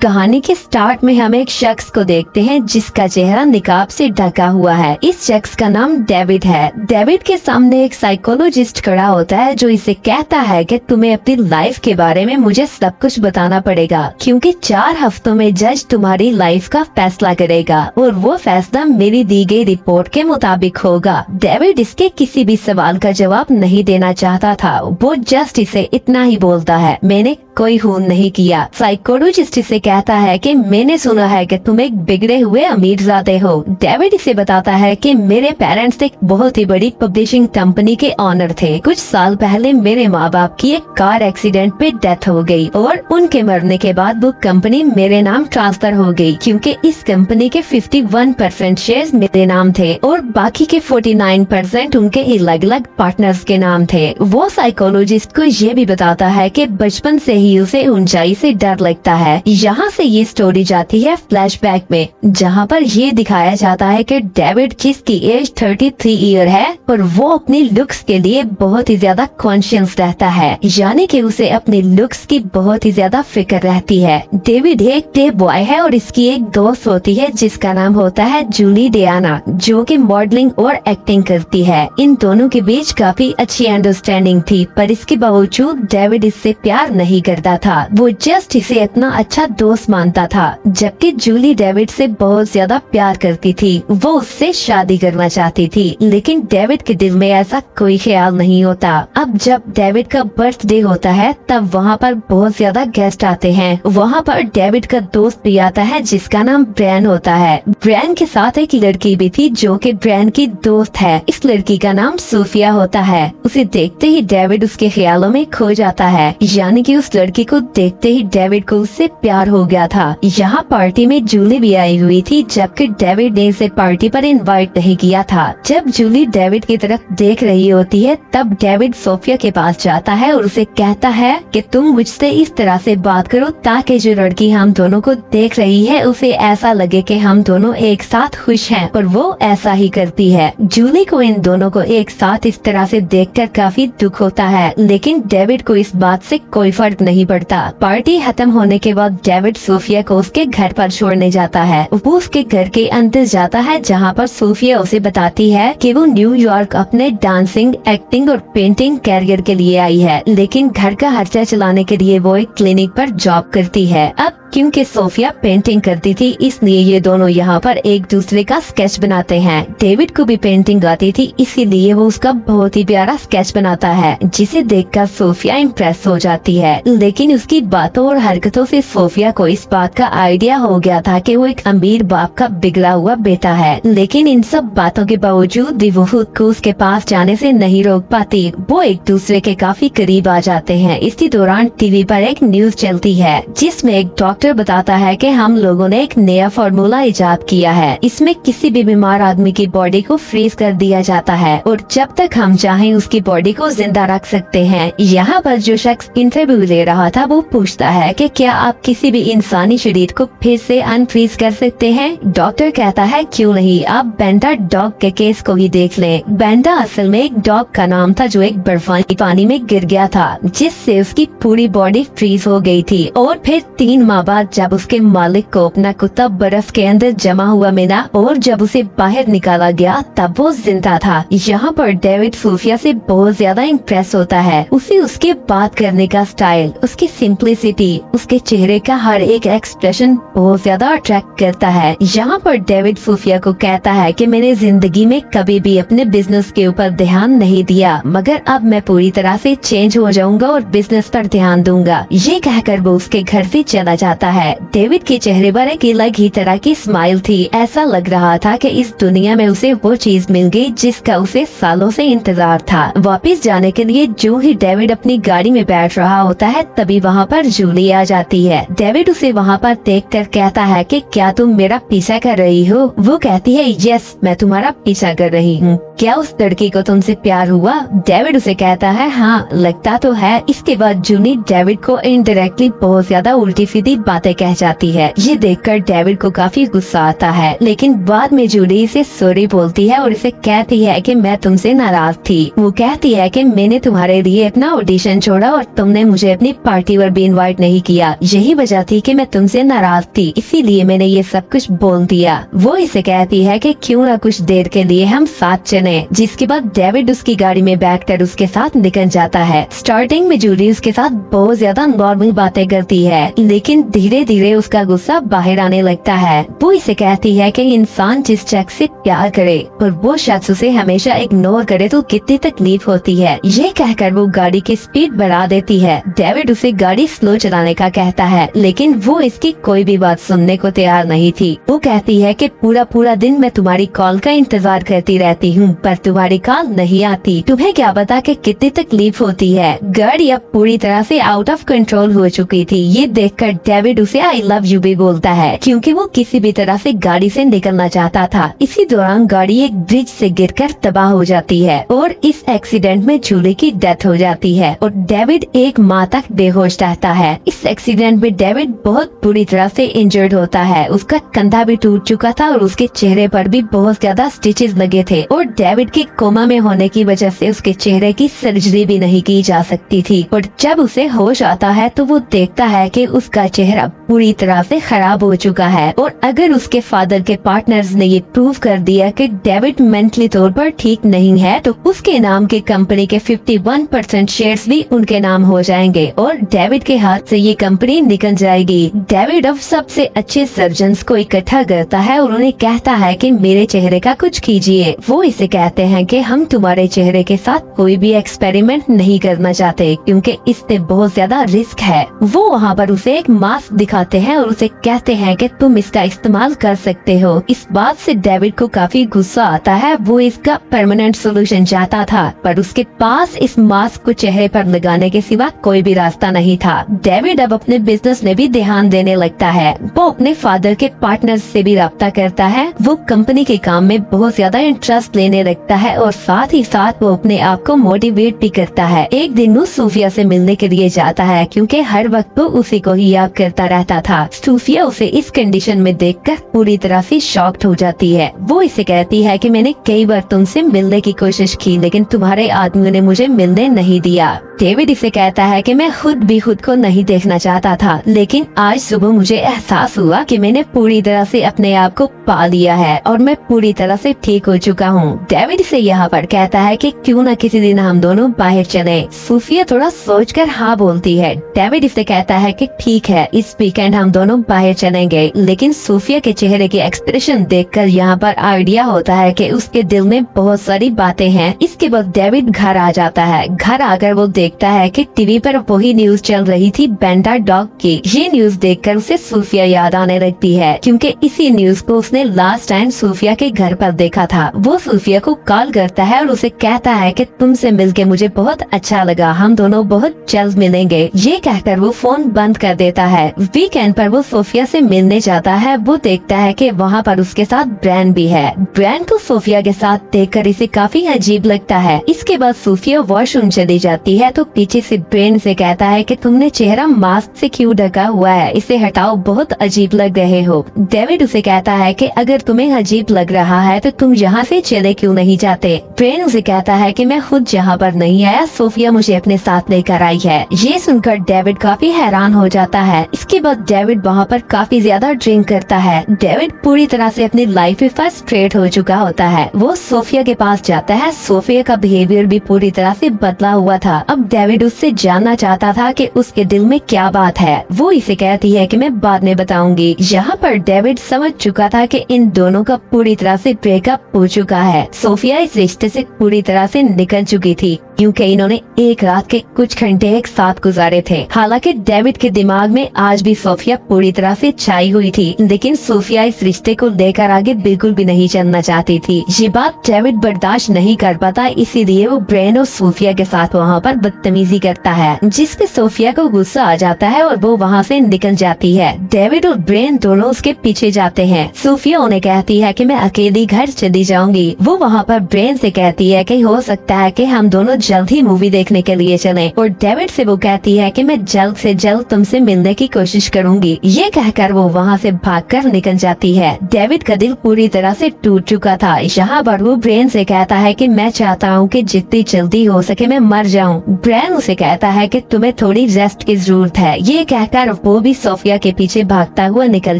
कहानी के स्टार्ट में हम एक शख्स को देखते हैं जिसका चेहरा निकाब से ढका हुआ है। इस शख्स का नाम डेविड है। डेविड के सामने एक साइकोलॉजिस्ट खड़ा होता है जो इसे कहता है कि तुम्हें अपनी लाइफ के बारे में मुझे सब कुछ बताना पड़ेगा, क्योंकि 4 हफ्तों में जज तुम्हारी लाइफ का फैसला करेगा और वो फैसला मेरी दी गई रिपोर्ट के मुताबिक होगा। डेविड इसके किसी भी सवाल का जवाब नहीं देना चाहता था। वो जस्ट इसे इतना ही बोलता है, मैंने कोई खून नहीं किया। साइकोलॉजिस्ट इसे कहता है कि मैंने सुना है कि तुम एक बिगड़े हुए अमीरजादे हो। डेविड इसे बताता है कि मेरे पेरेंट्स एक बहुत ही बड़ी पब्लिशिंग कंपनी के ऑनर थे। कुछ साल पहले मेरे माँ बाप की एक कार एक्सीडेंट पे डेथ हो गई और उनके मरने के बाद वो कंपनी मेरे नाम ट्रांसफर हो गई, क्योंकि इस कंपनी के 51% शेयर्स मेरे नाम थे और बाकी के 49% उनके अलग अलग पार्टनर्स के नाम थे। वो साइकोलॉजिस्ट को ये भी बताता है कि बचपन से ही उसे ऊंचाई से डर लगता है। यहाँ से ये स्टोरी जाती है फ्लैशबैक में, जहाँ पर ये दिखाया जाता है कि डेविड जिसकी एज 33 ईयर है और वो अपनी लुक्स के लिए बहुत ही ज्यादा कॉन्शियस रहता है, यानी कि उसे अपनी लुक्स की बहुत ही ज्यादा फिक्र रहती है। डेविड एक प्ले बॉय है और इसकी एक दोस्त होती है जिसका नाम होता है जूली डियाना, जो कि मॉडलिंग और एक्टिंग करती है। इन दोनों के बीच काफी अच्छी अंडरस्टैंडिंग थी, पर इसके बावजूद डेविड इससे प्यार नहीं करता था। वो जस्ट इसे इतना अच्छा दोस्त मानता था, जबकि जूली डेविड से बहुत ज्यादा प्यार करती थी। वो उससे शादी करना चाहती थी, लेकिन डेविड के दिल में ऐसा कोई ख्याल नहीं होता। अब जब डेविड का बर्थडे होता है तब वहाँ पर बहुत ज्यादा गेस्ट आते हैं। वहाँ पर डेविड का दोस्त भी आता है जिसका नाम ब्रैन होता है। ब्रैन के साथ एक लड़की भी थी जो कि ब्रैन की दोस्त है। इस लड़की का नाम सोफिया होता है। उसे देखते ही डेविड उसके ख्यालों में खो जाता है, यानी कि उस लड़की को देखते ही डेविड को उससे प्यार हो गया था। यहाँ पार्टी में जूली भी आई हुई थी, जबकि डेविड ने इसे पार्टी पर इनवाइट नहीं किया था। जब जूली डेविड की तरफ देख रही होती है तब डेविड सोफिया के पास जाता है और उसे कहता है कि तुम मुझसे इस तरह से बात करो ताकि जो लड़की हम दोनों को देख रही है उसे ऐसा लगे कि हम दोनों एक साथ खुश हैं, और वो ऐसा ही करती है। जूली को इन दोनों को एक साथ इस तरह से देखकर काफी दुख होता है, लेकिन डेविड को इस बात से कोई फर्क नहीं पड़ता। पार्टी खत्म होने के बाद डेविड सोफिया को उसके घर पर छोड़ने जाता है। वो उसके घर के अंदर जाता है जहाँ पर सोफिया उसे बताती है कि वो न्यूयॉर्क अपने डांसिंग, एक्टिंग और पेंटिंग कैरियर के लिए आई है, लेकिन घर का खर्चा चलाने के लिए वो एक क्लिनिक पर जॉब करती है। अब क्योंकि सोफिया पेंटिंग करती थी इसलिए ये दोनों यहाँ पर एक दूसरे का स्केच बनाते हैं। डेविड को भी पेंटिंग आती थी, इसीलिए वो उसका बहुत ही प्यारा स्केच बनाता है, जिसे देखकर सोफिया इम्प्रेस हो जाती है। लेकिन उसकी बातों और हरकतों से सोफिया को इस बात का आइडिया हो गया था कि वो एक अमीर बाप का बिगड़ा हुआ बेटा है। लेकिन इन सब बातों के बावजूद भी वो खुद को उसके पास जाने से नहीं रोक पाती। वो एक दूसरे के काफी करीब आ जाते हैं। इसी दौरान टीवी पर एक न्यूज चलती है जिसमें एक डॉक्टर बताता है कि हम लोगों ने एक नया फार्मूला इजाद किया है। इसमें किसी भी बीमार आदमी की बॉडी को फ्रीज कर दिया जाता है और जब तक हम चाहें उसकी बॉडी को जिंदा रख सकते हैं। यहाँ पर जो शख्स इंटरव्यू ले रहा था वो पूछता है कि क्या आप किसी भी इंसानी शरीर को फिर से अनफ्रीज कर सकते हैं? डॉक्टर कहता है क्यों नहीं, आप बेंडा डॉग के केस को ही देख लें। बेंडा असल में एक डॉग का नाम था जो एक बर्फानी पानी में गिर गया था, जिससे उसकी पूरी बॉडी फ्रीज हो गई थी और फिर 3 माह बाद जब उसके मालिक को अपना कुत्ता बर्फ के अंदर जमा हुआ मिला और जब उसे बाहर निकाला गया तब वो जिंदा था। यहाँ पर डेविड सोफिया से बहुत ज्यादा इम्प्रेस होता है। उसे उसके बात करने का स्टाइल, उसकी सिंप्लिसिटी, उसके चेहरे का हर एक एक्सप्रेशन बहुत ज्यादा अट्रैक्ट करता है। यहाँ पर डेविड सोफिया को कहता है कि मैंने जिंदगी में कभी भी अपने बिजनेस के ऊपर ध्यान नहीं दिया, मगर अब मैं पूरी तरह से चेंज हो जाऊंगा और बिजनेस पर ध्यान दूंगा। ये कहकर वो उसके घर से चला जाता है। डेविड के चेहरे पर एक अलग ही तरह की स्माइल थी। ऐसा लग रहा था कि इस दुनिया में उसे वो चीज मिल गई जिसका उसे सालों से इंतजार था। वापस जाने के लिए जो ही डेविड अपनी गाड़ी में बैठ रहा होता है तभी वहाँ पर जूली आ जाती है। डेविड उसे वहाँ पर देखकर कहता है कि क्या तुम मेरा पीछा कर रही हो? वो कहती है यस, मैं तुम्हारा पीछा कर रही हूँ। क्या उस लड़की को तुमसे प्यार हुआ? डेविड उसे कहता है हाँ, लगता तो है। इसके बाद जूली डेविड को इनडायरेक्टली बहुत ज्यादा उल्टी सीधी बातें कह जाती है। ये देखकर डेविड को काफी गुस्सा आता है, लेकिन बाद में जूली इसे सॉरी बोलती है और इसे कहती है कि मैं तुमसे नाराज थी। वो कहती है कि मैंने तुम्हारे लिए अपना ऑडिशन छोड़ा और तुमने मुझे अपनी पार्टी पर भी इनवाइट नहीं किया। यही वजह थी कि मैं तुमसे नाराज थी, इसीलिए मैंने ये सब कुछ बोल दिया। वो इसे कहती है कि क्यों ना कुछ देर के लिए हम साथ चले, जिसके बाद डेविड उसकी गाड़ी में बैठकर उसके साथ निकल जाता है। स्टार्टिंग में जूली उसके साथ बहुत ज्यादा नॉर्मल बातें करती है, लेकिन धीरे धीरे उसका गुस्सा बाहर आने लगता है। वो इसे कहती है कि इंसान जिस शख्स से प्यार करे और वो शख्स उसे हमेशा इग्नोर करे तो कितनी तकलीफ होती है। ये कहकर वो गाड़ी की स्पीड बढ़ा देती है। डेविड उसे गाड़ी स्लो चलाने का कहता है, लेकिन वो इसकी कोई भी बात सुनने को तैयार नहीं थी। वो कहती है कि पूरा दिन मैं तुम्हारी कॉल का इंतजार करती रहती हूँ, पर तुम्हारी कॉल नहीं आती। तुम्हें क्या पता कि कितनी तकलीफ होती है। गाड़ी अब पूरी तरह से आउट ऑफ कंट्रोल हो चुकी थी। ये देखकर डेविड उसे आई लव यू भी बोलता है, क्योंकि वो किसी भी तरह से गाड़ी से निकलना चाहता था। इसी दौरान गाड़ी एक ब्रिज से गिरकर तबाह हो जाती है और इस एक्सीडेंट में जूली की डेथ हो जाती है और डेविड एक माह तक बेहोश रहता है। इस एक्सीडेंट में डेविड बहुत बुरी तरह से इंजर्ड होता है। उसका कंधा भी टूट चुका था और उसके चेहरे पर भी बहुत ज्यादा स्टिचेस लगे थे और डेविड के कोमा में होने की वजह से उसके चेहरे की सर्जरी भी नहीं की जा सकती थी। और जब उसे होश आता है तो वो देखता है कि उसका चेहरा पूरी तरह से खराब हो चुका है और अगर उसके फादर के पार्टनर्स ने ये प्रूव कर दिया कि डेविड मेंटली तौर पर ठीक नहीं है तो उसके नाम की कंपनी के 51% शेयर्स भी उनके नाम हो जाएंगे और डेविड के हाथ से ये कंपनी निकल जाएगी। डेविड अब सबसे अच्छे सर्जन्स को इकट्ठा करता है और उन्हें कहता है कि मेरे चेहरे का कुछ कीजिए। वो इसे कहते हैं कि हम तुम्हारे चेहरे के साथ कोई भी एक्सपेरिमेंट नहीं करना चाहते, क्योंकि इसमें बहुत ज्यादा रिस्क है। वो वहाँ पर उसे एक मास्क दिखाते हैं और उसे कहते हैं कि तुम इसका इस्तेमाल कर सकते हो। इस बात से डेविड को काफी गुस्सा आता है। वो इसका परमानेंट सोल्यूशन चाहता था, पर उसके पास इस मास्क को चेहरे पर लगाने के सिवा कोई भी रास्ता नहीं था। डेविड अब अपने बिजनेस में भी ध्यान देने लगता है। वो अपने फादर के पार्टनर्स से भी राब्ता करता है। वो कंपनी के काम में बहुत ज्यादा इंटरेस्ट लेने लगता है और साथ ही साथ वो अपने आप को मोटिवेट भी करता है। एक दिन वो सूफिया से मिलने के लिए जाता है, क्योंकि हर वक्त वो उसी को ही याद करता रहता था। सूफिया उसे इस कंडीशन में देखकर पूरी तरह से शॉक्ड हो जाती है। वो इसे कहती है कि मैंने कई बार तुमसे मिलने की कोशिश की, लेकिन तुम्हारे आदमियों ने मुझे मिलने नहीं दिया। डेविड इसे कहता है कि मैं खुद भी खुद को नहीं देखना चाहता था, लेकिन आज सुबह मुझे एहसास हुआ कि मैंने पूरी तरह से अपने आप को पा लिया है और मैं पूरी तरह से ठीक हो चुका हूँ। डेविड से यहाँ पर कहता है कि क्यों न किसी दिन हम दोनों बाहर चले। सूफिया थोड़ा सोचकर हाँ बोलती है। डेविड इसे कहता है कि ठीक है, इस वीकेंड हम दोनों बाहर चलेंगे, लेकिन सूफिया के चेहरे के एक्सप्रेशन देखकर यहाँ पर आइडिया होता है कि उसके दिल में बहुत सारी बातें हैं। इसके बाद डेविड घर आ जाता है। घर आकर वो देखता है कि टीवी पर वही न्यूज चल रही थी बेंटा डॉग की। ये न्यूज देखकर उसे सूफिया याद आने लगती है, क्योंकि इसी न्यूज को उसने लास्ट टाइम सूफिया के घर पर देखा था। वो सूफिया को कॉल करता है और उसे कहता है कि तुमसे मिलके मुझे बहुत अच्छा लगा, हम दोनों बहुत जल्द मिलेंगे। ये कहकर वो फोन बंद कर देता है। वीकेंड पर वो सोफिया से मिलने जाता है। वो देखता है कि वहाँ पर उसके साथ ब्रैन भी है। ब्रैन को सोफिया के साथ देखकर इसे काफी अजीब लगता है। इसके बाद सोफिया वॉशरूम चली जाती है तो पीछे से ब्रैन से कहता है कि तुमने चेहरा मास्क से क्यों ढका हुआ है, इसे हटाओ, बहुत अजीब लग रहे हो। डेविड उसे कहता है कि अगर तुम्हें अजीब लग रहा है तो तुम यहाँ से चले क्यों नहीं जाते। ब्रैन उसे कहता है कि मैं खुद यहाँ पर नहीं आया, सोफिया मुझे अपने साथ लेकर आई है। ये सुनकर डेविड काफी हैरान हो जाता है। इसके बाद डेविड वहाँ पर काफी ज्यादा ड्रिंक करता है। डेविड पूरी तरह से अपनी लाइफ में फ्रस्ट्रेट हो चुका होता है। वो सोफिया के पास जाता है। सोफिया का बिहेवियर भी पूरी तरह से बदला हुआ था। अब डेविड उससे जानना चाहता था कि उसके दिल में क्या बात है। वो इसे कहती है कि मैं बाद में बताऊंगी। यहाँ पर डेविड समझ चुका था कि इन दोनों का पूरी तरह से ब्रेकअप हो चुका है। सोफिया इस रिश्ते से पूरी तरह से निकल चुकी थी, क्योंकि इन्होंने एक रात के कुछ घंटे एक साथ गुजारे थे। हालांकि डेविड के दिमाग में आज भी सोफिया पूरी तरह से छाई हुई थी, लेकिन सोफिया इस रिश्ते को लेकर आगे बिल्कुल भी नहीं चलना चाहती थी। ये बात डेविड बर्दाश्त नहीं कर पाता, इसीलिए वो ब्रैन और सोफिया के साथ वहाँ पर बदतमीजी करता है, जिसपे सोफिया को गुस्सा आ जाता है और वो वहाँ से निकल जाती है। डेविड और ब्रैन दोनों उसके पीछे जाते हैं। सोफिया उन्हें कहती है कि मैं अकेली घर चली जाऊंगी। वो वहाँ पर ब्रैन से कहती है कि हो सकता है कि हम दोनों जल्द ही मूवी देखने के लिए चलें। और डेविड से वो कहती है कि मैं जल्द से जल्द तुमसे मिलने की कोशिश करूंगी। ये कहकर वो वहाँ से भागकर निकल जाती है। डेविड का दिल पूरी तरह से टूट चुका था। यहाँ पर वो ब्रेन से कहता है कि मैं चाहता हूँ कि जितनी जल्दी हो सके मैं मर जाऊँ। ब्रेन उसे कहता है कि तुम्हें थोड़ी रेस्ट की जरूरत है। ये कहकर वो भी सोफिया के पीछे भागता हुआ निकल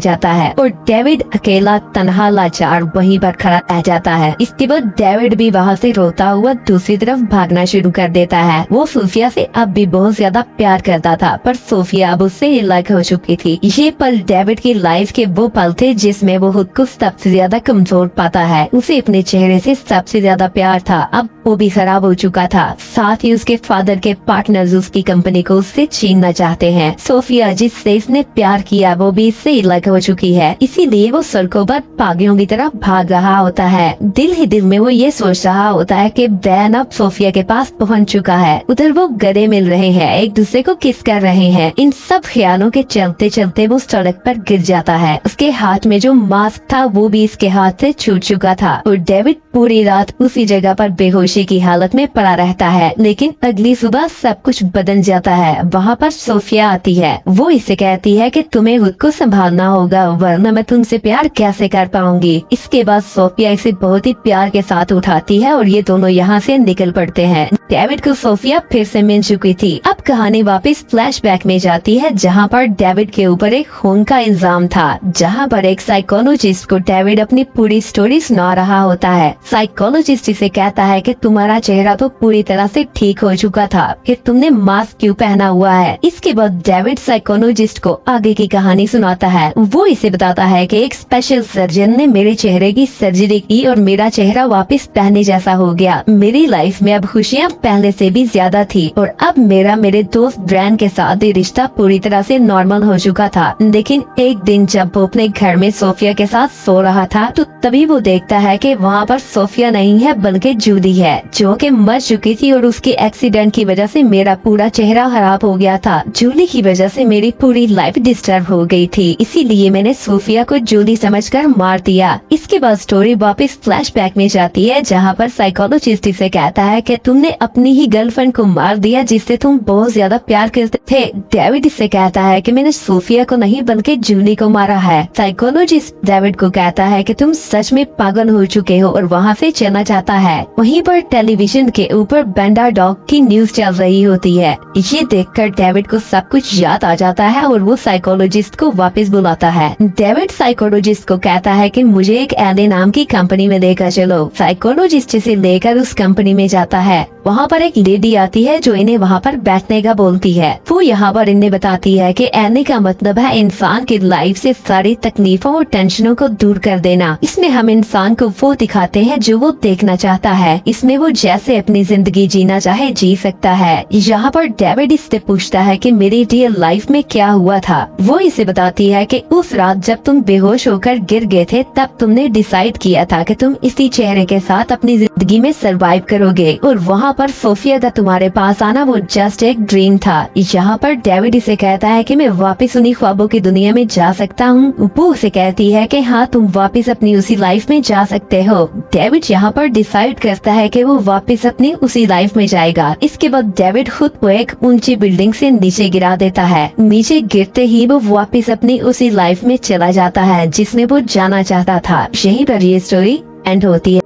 जाता है और डेविड अकेला तन्हा लाचार वहीं पर खड़ा रह जाता है। इसके बाद डेविड भी वहाँ से रोता हुआ दूसरी तरफ भागना शुरू कर देता है। वो सोफिया से अब भी बहुत ज्यादा प्यार करता था, पर सोफिया अब उससे अलग हो चुकी थी। ये पल डेविड की लाइफ के वो पल थे जिसमें वो खुद को सबसे ज्यादा कमजोर पाता है। उसे अपने चेहरे से सबसे ज्यादा प्यार था, अब वो भी खराब हो चुका था। साथ ही उसके फादर के पार्टनर्स उसकी कंपनी को उससे छीनना चाहते हैं। सोफिया जिससे इसने प्यार किया वो भी इससे अलग हो चुकी है, इसीलिए वो सड़कों पर पागलों की तरह भाग रहा होता है। दिल ही दिल में वो ये सोच रहा होता है कि ब्रेन अब सोफिया के पास पहुंच चुका है। उधर वो गले मिल रहे हैं, एक दूसरे को किस कर रहे हैं। इन सब ख्यालों के चलते चलते वो सड़क पर गिर जाता है। उसके हाथ में जो मास्क था वो भी इसके हाथ से छूट चुका था और डेविड पूरी रात उसी जगह पर बेहोशी की हालत में पड़ा रहता है। लेकिन अगली सुबह सब कुछ बदल जाता है। वहाँ पर सोफिया आती है। वो इसे कहती है कि तुम्हें खुद को संभालना होगा, वरना मैं तुमसे प्यार कैसे कर पाऊंगी। इसके बाद सोफिया इसे बहुत ही प्यार के साथ उठाती है और ये दोनों यहाँ से निकल पड़ते हैं। डेविड को सोफिया फिर से मिल चुकी थी। अब कहानी वापस फ्लैशबैक में जाती है, जहाँ पर डेविड के ऊपर एक खून का इल्जाम था, जहाँ पर एक साइकोलॉजिस्ट को डेविड अपनी पूरी स्टोरी सुना रहा होता है। साइकोलॉजिस्ट इसे कहता है कि तुम्हारा चेहरा तो पूरी तरह से ठीक हो चुका था, फिर तुमने मास्क क्यों पहना हुआ है। इसके बाद डेविड साइकोलॉजिस्ट को आगे की कहानी सुनाता है। वो इसे बताता है कि एक स्पेशल सर्जन ने मेरे चेहरे की सर्जरी की और मेरा चेहरा वापस पहले जैसा हो गया। मेरी लाइफ में अब खुशियाँ पहले से भी ज्यादा थी और अब मेरे दोस्त ब्रेन के साथ ये रिश्ता पूरी तरह से नॉर्मल हो चुका था। लेकिन एक दिन जब वो अपने घर में सोफिया के साथ सो रहा था तो तभी वो देखता है कि वहाँ पर सोफिया नहीं है बल्कि जूली है, जो कि मर चुकी थी और उसके एक्सीडेंट की वजह से मेरा पूरा चेहरा खराब हो गया था। जूली की वजह से मेरी पूरी लाइफ डिस्टर्ब हो गई थी, इसीलिए मैंने सोफिया को जूली समझकर मार दिया। इसके बाद स्टोरी वापस फ्लैशबैक में जाती है, जहाँ पर साइकोलॉजिस्ट इसे कहता है कि तुमने अपनी ही गर्लफ्रेंड को मार दिया जिससे तुम बहुत ज्यादा प्यार करते थे। डेविड इससे कहता है कि मैंने सोफिया को नहीं बल्कि जूली को मारा है। साइकोलॉजिस्ट डेविड को कहता है कि तुम सच में पागल हो चुके हो और वहाँ से चलना चाहता है। वहीं पर टेलीविजन के ऊपर बेंडा डॉग की न्यूज चल रही होती है। ये देखकर डेविड को सब कुछ याद आ जाता है और वो साइकोलॉजिस्ट को वापस बुलाता है। डेविड साइकोलॉजिस्ट को कहता है कि मुझे एक एले नाम की कंपनी में लेकर चलो। साइकोलॉजिस्ट इसे लेकर उस कंपनी में जाता है। वहाँ पर एक लेडी आती है जो इन्हें वहाँ पर बैठने का बोलती है। वो यहाँ पर इन्हें बताती है कि एने का मतलब है इंसान की लाइफ से सारी तकलीफों और टेंशनों को दूर कर देना। इसमें हम इंसान को वो दिखाते हैं जो वो देखना चाहता है। इसमें वो जैसे अपनी जिंदगी जीना चाहे जी सकता है। यहाँ पर डेविड इससे पूछता है कि मेरी रियल लाइफ में क्या हुआ था। वो इसे बताती है कि उस रात जब तुम बेहोश होकर गिर गए थे तब तुमने डिसाइड किया था कि तुम इसी चेहरे के साथ अपनी जिंदगी में सरवाइव करोगे और वहाँ पर सोफिया का तुम्हारे पास आना वो जस्ट एक ड्रीम था। यहाँ पर डेविड इसे कहता है कि मैं वापस उन्हीं ख्वाबों की दुनिया में जा सकता हूँ। वो उसे कहती है कि हाँ तुम वापस अपनी उसी लाइफ में जा सकते हो। डेविड यहाँ पर डिसाइड करता है कि वो वापस अपनी उसी लाइफ में जाएगा। इसके बाद डेविड खुद को एक ऊंची बिल्डिंग से नीचे गिरा देता है। नीचे गिरते ही वो वापस अपनी उसी लाइफ में चला जाता है जिसमें वो जाना चाहता था। यहीं पर ये स्टोरी एंड होती है।